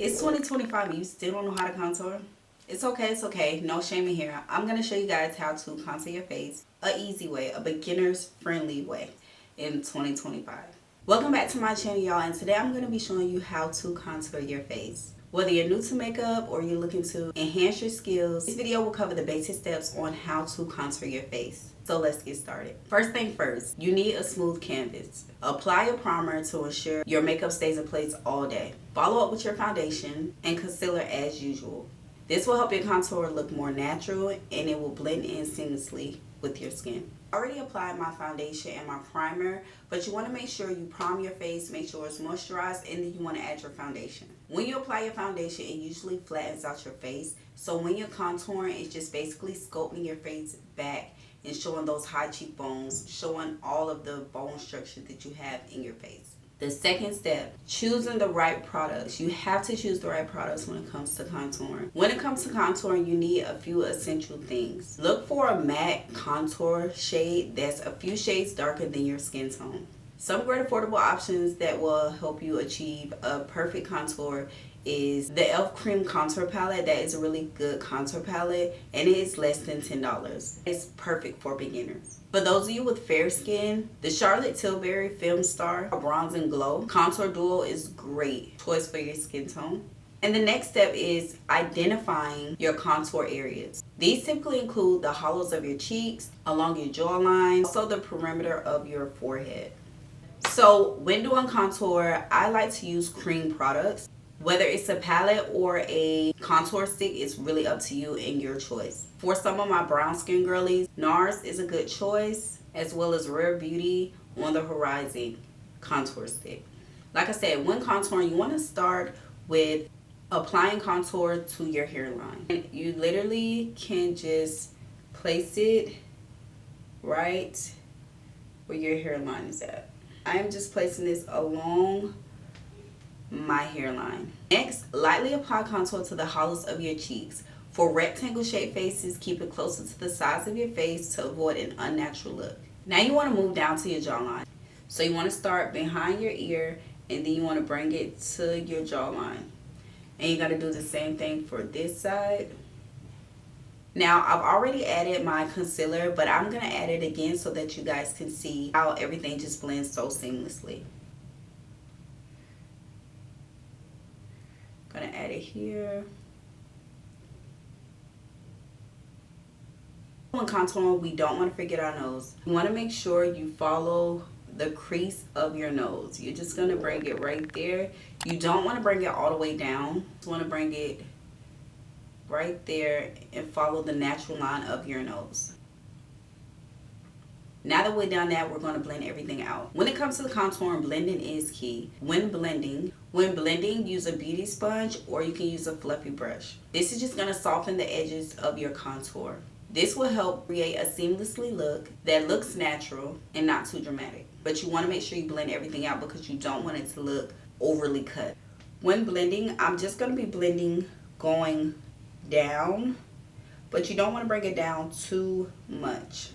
It's 2025 and you still don't know how to contour? It's okay, it's okay. No shame in here. I'm going to show you guys how to contour your face a easy way, a beginner's friendly way in 2025. Welcome back to my channel, y'all, and today I'm going to be showing you how to contour your face. Whether you're new to makeup or you're looking to enhance your skills, this video will cover the basic steps on how to contour your face. So let's get started. First thing first, you need a smooth canvas. Apply a primer to ensure your makeup stays in place all day. Follow up with your foundation and concealer as usual. This will help your contour look more natural and it will blend in seamlessly with your skin. I already applied my foundation and my primer, but you want to make sure you prime your face, make sure it's moisturized, and then you want to add your foundation. When you apply your foundation, it usually flattens out your face, so when you're contouring, it's just basically sculpting your face back and showing those high cheekbones, showing all of the bone structure that you have in your face. The second step, choosing the right products. You have to choose the right products when it comes to contouring. When it comes to contouring, you need a few essential things. Look for a matte contour shade that's a few shades darker than your skin tone. Some great affordable options that will help you achieve a perfect contour is the e.l.f. Cream Contour Palette. That is a really good contour palette and it is less than $10. It's perfect for beginners. For those of you with fair skin, the Charlotte Tilbury Film Star Bronze and Glow Contour Duo is great choice for your skin tone. And the next step is identifying your contour areas. These typically include the hollows of your cheeks, along your jawline, also the perimeter of your forehead. So when doing contour, I like to use cream products. Whether it's a palette or a contour stick, it's really up to you and your choice. For some of my brown skin girlies, NARS is a good choice, as well as Rare Beauty On The Horizon contour stick. Like I said, when contouring, you want to start with applying contour to your hairline. And you literally can just place it right where your hairline is at. I am just placing this along my hairline. Next, lightly apply contour to the hollows of your cheeks. For rectangle shaped faces, keep it closer to the sides of your face to avoid an unnatural look. Now you want to move down to your jawline. So you want to start behind your ear and then you want to bring it to your jawline. And you got to do the same thing for this side. Now I've already added my concealer, but I'm going to add it again so that you guys can see how everything just blends so seamlessly. Gonna add it here. When contouring, we don't want to forget our nose. You want to make sure you follow the crease of your nose. You're just gonna bring it right there. You don't want to bring it all the way down. You just want to bring it right there and follow the natural line of your nose. Now that we're done that, we're going to blend everything out. When it comes to the contouring, blending is key. When blending, use a beauty sponge or you can use a fluffy brush. This is just going to soften the edges of your contour. This will help create a seamlessly look that looks natural and not too dramatic. But you want to make sure you blend everything out because you don't want it to look overly cut. When blending, I'm just going to be blending going down, but you don't want to bring it down too much.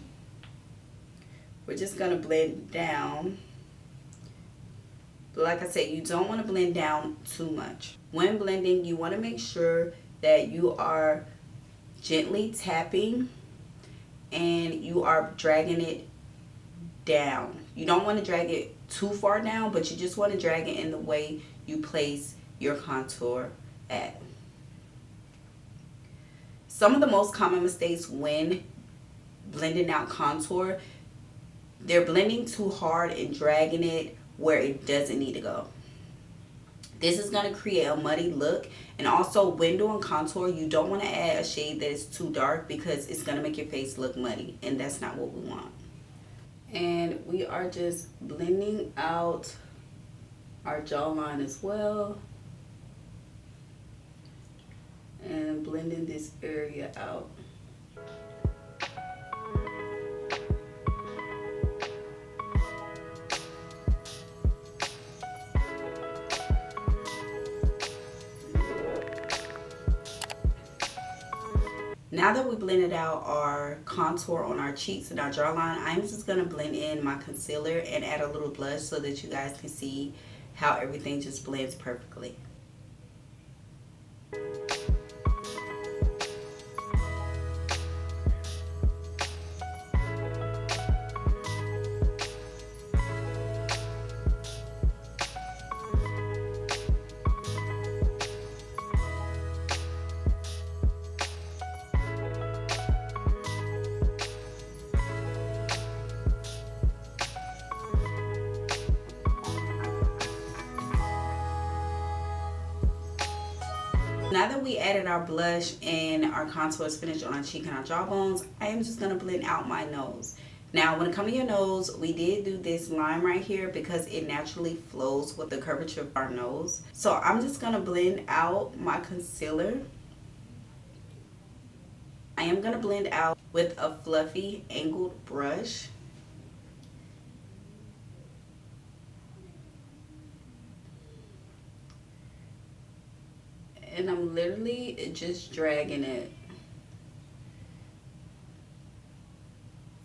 We're just going to blend down. But like I said, you don't want to blend down too much. When blending, you want to make sure that you are gently tapping and you are dragging it down. You don't want to drag it too far down, but you just want to drag it in the way you place your contour at. Some of the most common mistakes when blending out contour, they're blending too hard and dragging it where it doesn't need to go. This is going to create a muddy look. And also when doing contour, you don't want to add a shade that is too dark because it's going to make your face look muddy. And that's not what we want. And we are just blending out our jawline as well. And blending this area out. Now that we blended out our contour on our cheeks and our jawline, I'm just going to blend in my concealer and add a little blush so that you guys can see how everything just blends perfectly. Now that we added our blush and our contour is finished on our cheek and our jawbones, I am just going to blend out my nose. Now, when it comes to your nose, we did do this line right here because it naturally flows with the curvature of our nose. So I'm just going to blend out my concealer. I am going to blend out with a fluffy angled brush. And I'm literally just dragging it.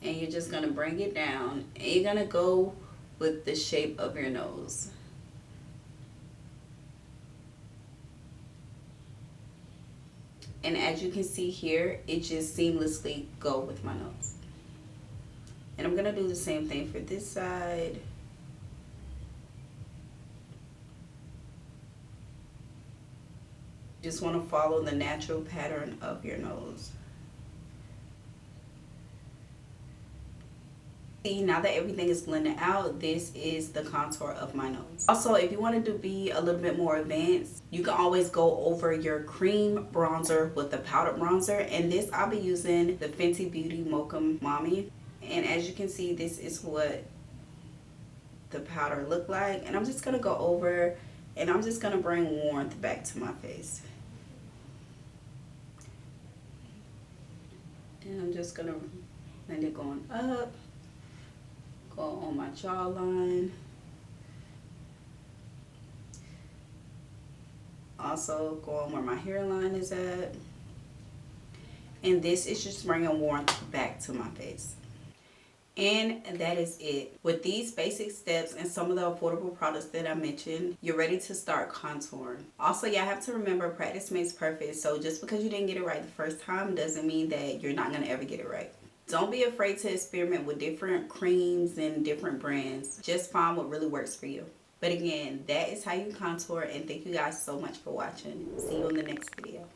And you're just going to bring it down. And you're going to go with the shape of your nose. And as you can see here, it just seamlessly go with my nose. And I'm going to do the same thing for this side. Just want to follow the natural pattern of your nose. See, now that everything is blended out, this is the contour of my nose. Also, if you wanted to be a little bit more advanced, you can always go over your cream bronzer with the powdered bronzer. And this, I'll be using the Fenty Beauty Mocha Mommy. And as you can see, this is what the powder look like. And I'm just going to go over and I'm just going to bring warmth back to my face. And I'm just going to blend it going up. Go on my jawline. Also go on where my hairline is at. And this is just bringing warmth back to my face. And that is it. With these basic steps and some of the affordable products that I mentioned, you're ready to start contouring. Also, y'all have to remember, practice makes perfect. So just because you didn't get it right the first time doesn't mean that you're not going to ever get it right. Don't be afraid to experiment with different creams and different brands. Just find what really works for you. But again, that is how you contour, and thank you guys so much for watching. See you in the next video.